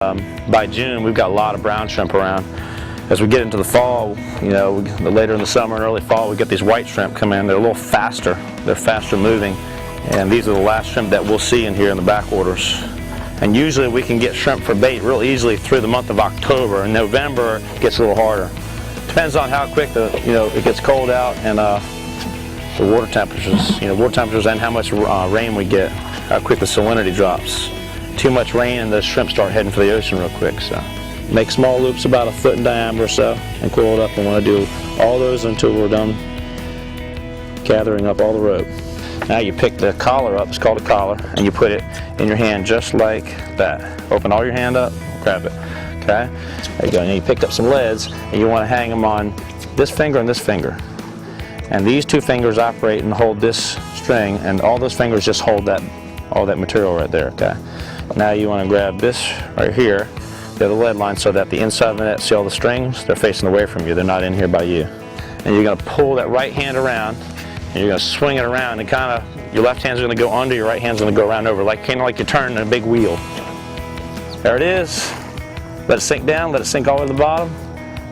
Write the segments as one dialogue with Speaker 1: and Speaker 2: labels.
Speaker 1: By June, we've got a lot of brown shrimp around. As we get into the fall, later in the summer and early fall, we get these white shrimp come in. They're a little faster. They're faster moving. And these are the last shrimp that we'll see in here in the backwaters. And usually we can get shrimp for bait real easily through the month of October. In November, it gets a little harder. Depends on how quick it gets cold out and the water temperatures, and how much rain we get, how quick the salinity drops. Too much rain and the shrimp start heading for the ocean real quick. So make small loops about a foot in diameter or so and coil it up. And want to do all those until we're done gathering up all the rope. Now you pick the collar up, it's called a collar, and you put it in your hand just like that. Open all your hand up, grab it, okay? There you go. Now you picked up some leads and you want to hang them on this finger and this finger. And these two fingers operate and hold this string, and all those fingers just hold all that material right there, okay? Now you want to grab this right here, the lead line, so that the inside of the net, see all the strings? They're facing away from you, they're not in here by you. And you're going to pull that right hand around, and you're going to swing it around, and your left hand's going to go under, your right hand's going to go around over, kind of like you're turning a big wheel. There it is. Let it sink down, let it sink all the way to the bottom.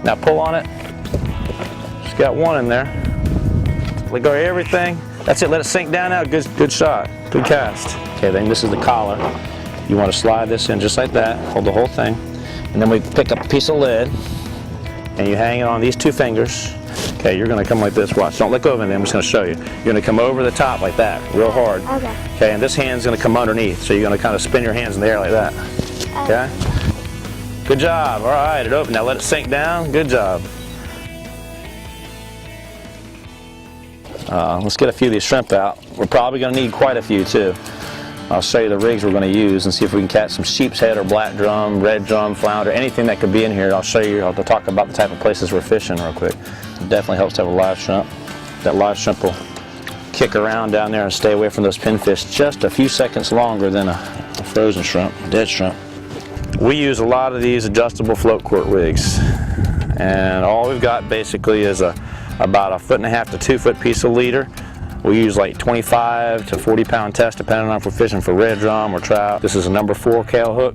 Speaker 1: Now pull on it. Just got one in there. Let go of everything. That's it, let it sink down now. Good shot, good cast. Okay, then this is the collar. You want to slide this in just like that, hold the whole thing, and then we pick up a piece of lead and you hang it on these two fingers. Okay, you're going to come like this, watch, don't let go of anything, I'm just going to show you. You're going to come over the top like that, real hard. Okay, and this hand's going to come underneath, so you're going to kind of spin your hands in the air like that. Okay? Good job, all right, it opened. Now let it sink down, good job. Let's get a few of these shrimp out. We're probably going to need quite a few too. I'll show you the rigs we're going to use and see if we can catch some sheep's head or black drum, red drum, flounder, anything that could be in here. I'll show you, I'll talk about the type of places we're fishing real quick. It definitely helps to have a live shrimp. That live shrimp will kick around down there and stay away from those pinfish just a few seconds longer than a frozen shrimp, dead shrimp. We use a lot of these adjustable float court rigs, and all we've got basically is about a 1.5 to 2 foot piece of leader. We use like 25 to 40 pound test depending on if we're fishing for red drum or trout. This is a number 4 Cal hook.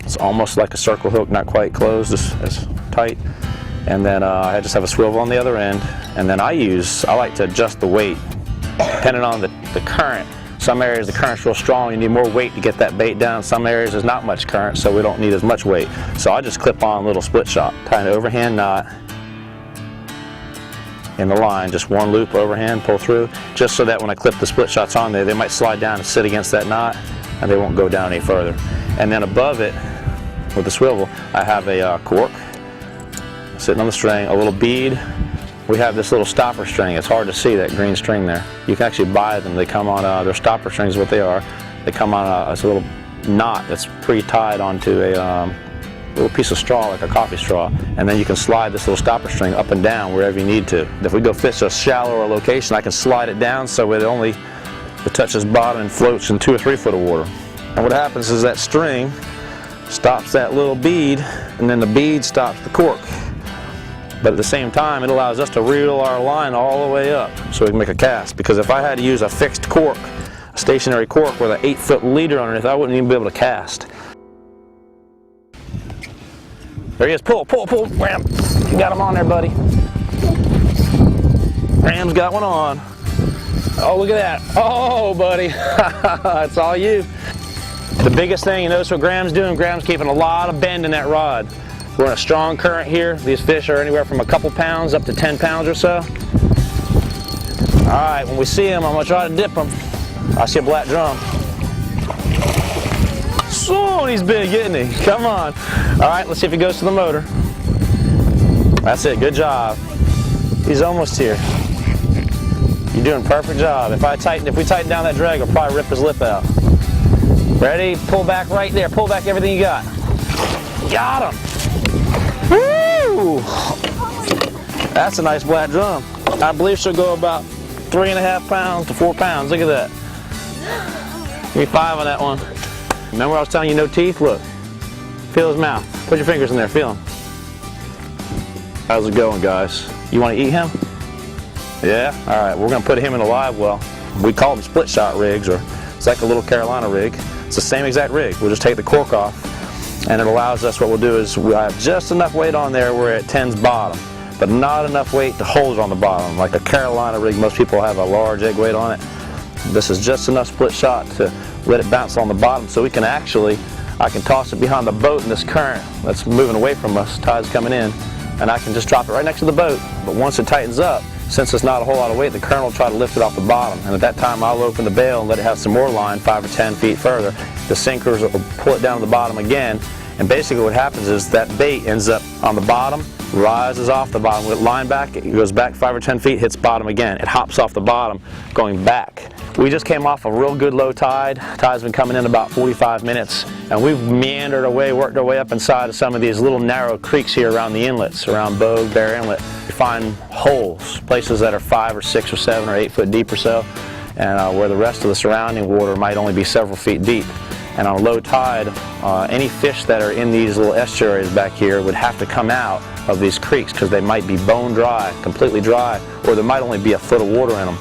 Speaker 1: It's almost like a circle hook, not quite closed, as tight. And then I just have a swivel on the other end. And then I like to adjust the weight depending on the current. Some areas the current's real strong, you need more weight to get that bait down. Some areas there's not much current, so we don't need as much weight. So I just clip on a little split shot, tie an overhand knot in the line, just one loop overhand, pull through, just so that when I clip the split shots on there, they might slide down and sit against that knot and they won't go down any further. And then above it, with the swivel, I have a cork sitting on the string, a little bead. We have this little stopper string. It's hard to see that green string there. You can actually buy them. They come on, they're stopper strings, what they are. They come on it's a little knot that's pre-tied onto a little piece of straw, like a coffee straw, and then you can slide this little stopper string up and down wherever you need to. If we go fish a shallower location, I can slide it down so it touches bottom and floats in 2 or 3 foot of water. And what happens is that string stops that little bead, and then the bead stops the cork. But at the same time, it allows us to reel our line all the way up so we can make a cast. Because if I had to use a fixed cork, a stationary cork with an 8 foot leader underneath, I wouldn't even be able to cast. There he is, pull, pull, pull, Ram. You got him on there, buddy. Ram's got one on. Oh, look at that. Oh, buddy, it's all you. The biggest thing, you notice what Graham's doing? Graham's keeping a lot of bend in that rod. We're in a strong current here. These fish are anywhere from a couple pounds up to 10 pounds or so. All right, when we see him, I'm gonna try to dip him. I see a black drum. Oh, he's big, isn't he? Come on. All right, let's see if he goes to the motor. That's it, good job. He's almost here. You're doing a perfect job. If we tighten down that drag, it'll probably rip his lip out. Ready? Pull back right there. Pull back everything you got. Got him. Woo! That's a nice black drum. I believe she'll go about 3.5 pounds to 4 pounds. Look at that. Give me 5 on that one. Remember I was telling you no teeth? Look. Feel his mouth. Put your fingers in there. Feel him. How's it going, guys? You want to eat him? Yeah? All right. We're going to put him in a live well. We call them split shot rigs, or it's like a little Carolina rig. It's the same exact rig. We'll just take the cork off, and it allows us, what we'll do is we have just enough weight on there where it tends bottom, but not enough weight to hold it on the bottom. Like a Carolina rig, most people have a large egg weight on it. This is just enough split shot to let it bounce on the bottom, so we can actually, I can toss it behind the boat in this current that's moving away from us, tide's coming in, and I can just drop it right next to the boat. But once it tightens up, since it's not a whole lot of weight, the current will try to lift it off the bottom, and at that time I'll open the bail and let it have some more line 5 or 10 feet further. The sinkers will pull it down to the bottom again, and basically what happens is that bait ends up on the bottom, rises off the bottom, with line back, it goes back 5 or 10 feet, hits bottom again. It hops off the bottom, going back. We just came off a real good low tide. Tide's been coming in about 45 minutes, and we've meandered away, worked our way up inside of some of these little narrow creeks here around the inlets, around Bogue, Bear Inlet. We find holes, places that are 5 or 6 or 7 or 8 foot deep or so, and where the rest of the surrounding water might only be several feet deep. And on a low tide, any fish that are in these little estuaries back here would have to come out of these creeks because they might be bone dry, completely dry, or there might only be a foot of water in them.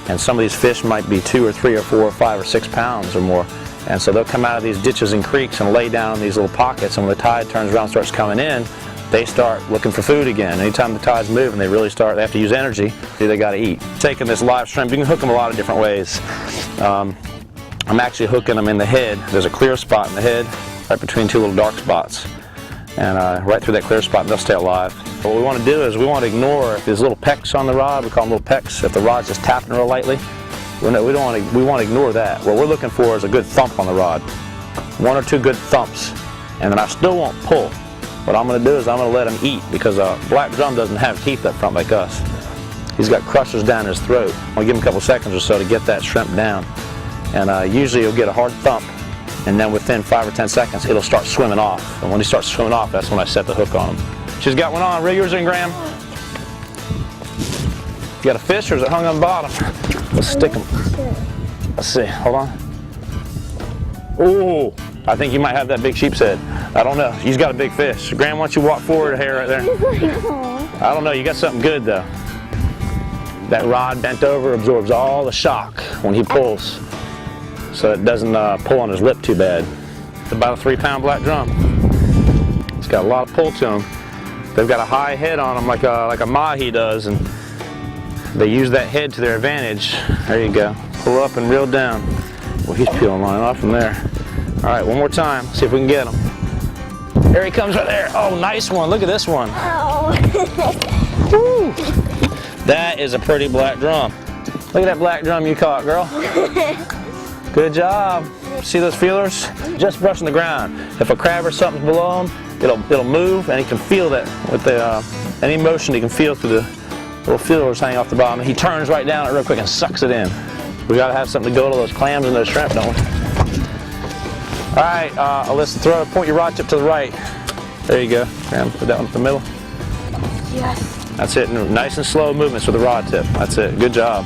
Speaker 1: And some of these fish might be 2 or 3 or 4 or 5 or 6 pounds or more. And so they'll come out of these ditches and creeks and lay down in these little pockets, and when the tide turns around and starts coming in, they start looking for food again. Anytime the tide's moving, they really start, they have to use energy, they got to eat. Taking this live shrimp, you can hook them a lot of different ways. I'm actually hooking them in the head. There's a clear spot in the head, right between 2 little dark spots. And right through that clear spot, and they'll stay alive. What we want to do is we want to ignore if there's little pecks on the rod, we call them little pecks, if the rod's just tapping real lightly. We want to ignore that. What we're looking for is a good thump on the rod. 1 or 2 good thumps. And then I still won't pull. What I'm going to do is I'm going to let him eat, because a black drum doesn't have teeth up front like us. He's got crushers down his throat. I'm going to give him a couple seconds or so to get that shrimp down. And usually he'll get a hard thump, and then within 5 or 10 seconds it'll start swimming off. And when he starts swimming off, that's when I set the hook on him. She's got one on. Reel yours in, Graham. You got a fish, or is it hung on the bottom? Let's stick him. Let's see. Hold on. Ooh, I think you might have that big sheep's head. I don't know. He's got a big fish. Graham, why don't you walk forward here, right there? I don't know. You got something good though. That rod bent over absorbs all the shock when he pulls, so it doesn't pull on his lip too bad. It's about a 3-pound black drum. It's got a lot of pull to him. They've got a high head on them like a mahi does, and they use that head to their advantage. There you go. Pull up and reel down. Well, he's peeling line off from there. All right, one more time. See if we can get him. There he comes right there. Oh, nice one. Look at this one. Woo. That is a pretty black drum. Look at that black drum you caught, girl. Good job. See those feelers? Just brushing the ground. If a crab or something's below him, it'll move, and he can feel that with the any motion. He can feel through the little feelers hanging off the bottom. He turns right down it real quick and sucks it in. We gotta have something to go to those clams and those shrimp, don't we? All right, Alyssa, point your rod tip to the right. There you go. Graham, put that one in the middle.
Speaker 2: Yes.
Speaker 1: That's it. Nice and slow movements with the rod tip. That's it. Good job.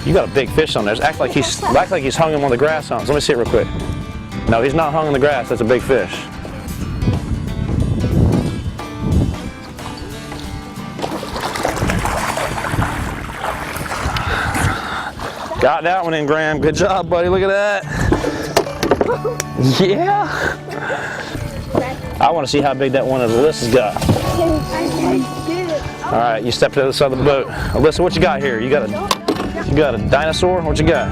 Speaker 1: You got a big fish on there. Act like he's hung him on the grass on. Let me see it real quick. No, he's not hung on the grass. That's a big fish. Got that one in, Graham. Good job, buddy. Look at that. Yeah. I want to see how big that one is Alyssa's got. All right, you step to the other side of the boat. Alyssa, what you got here? You got a dinosaur? What you got?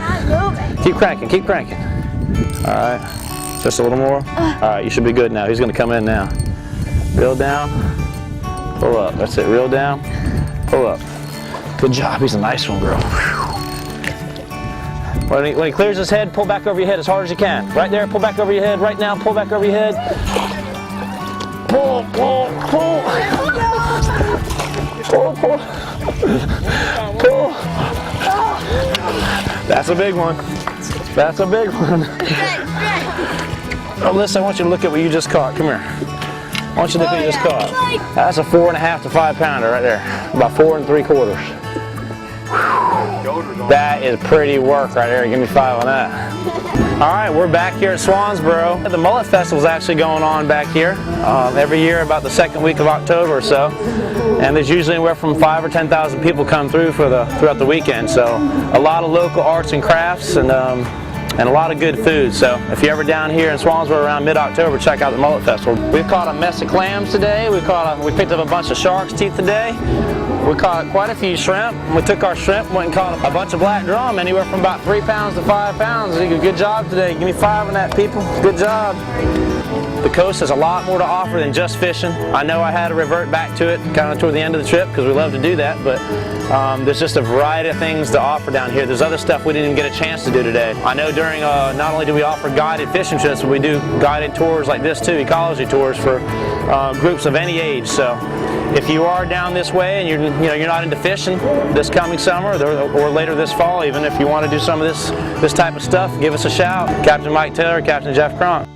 Speaker 1: Keep cranking, keep cranking. All right, just a little more. All right, you should be good now. He's going to come in now. Reel down, pull up. That's it. Reel down, pull up. Good job. He's a nice one, girl. When he clears his head, pull back over your head as hard as you can. Right there, pull back over your head. Right now, pull back over your head. Pull, pull, pull. Pull, pull. Pull. That's a big one. That's a big one. Alyssa, I want you to look at what you just caught. Come here. I want you to look at what you just caught. That's a 4.5 to 5 pounder right there. About 4 3/4. That is pretty work right there. Give me 5 on that. All right, we're back here at Swansboro. The Mullet Festival is actually going on back here every year about the second week of October or so. And there's usually anywhere from 5,000 or 10,000 people come through throughout the weekend. So a lot of local arts and crafts and and a lot of good food. So if you're ever down here in Swansboro around mid-October, check out the Mullet Festival. We've caught a mess of clams today. We picked up a bunch of shark's teeth today. We caught quite a few shrimp. We took our shrimp, went and caught a bunch of black drum, anywhere from about 3 pounds to 5 pounds. You did a good job today. Give me 5 on that, people. Good job. The coast has a lot more to offer than just fishing. I know I had to revert back to it kind of toward the end of the trip because we love to do that, but there's just a variety of things to offer down here. There's other stuff we didn't even get a chance to do today. I know during, not only do we offer guided fishing trips, but we do guided tours like this too, ecology tours for groups of any age. So if you are down this way and you're not into fishing this coming summer or later this fall, even if you want to do some of this type of stuff, give us a shout. Captain Mike Taylor, Captain Jeff Cronk.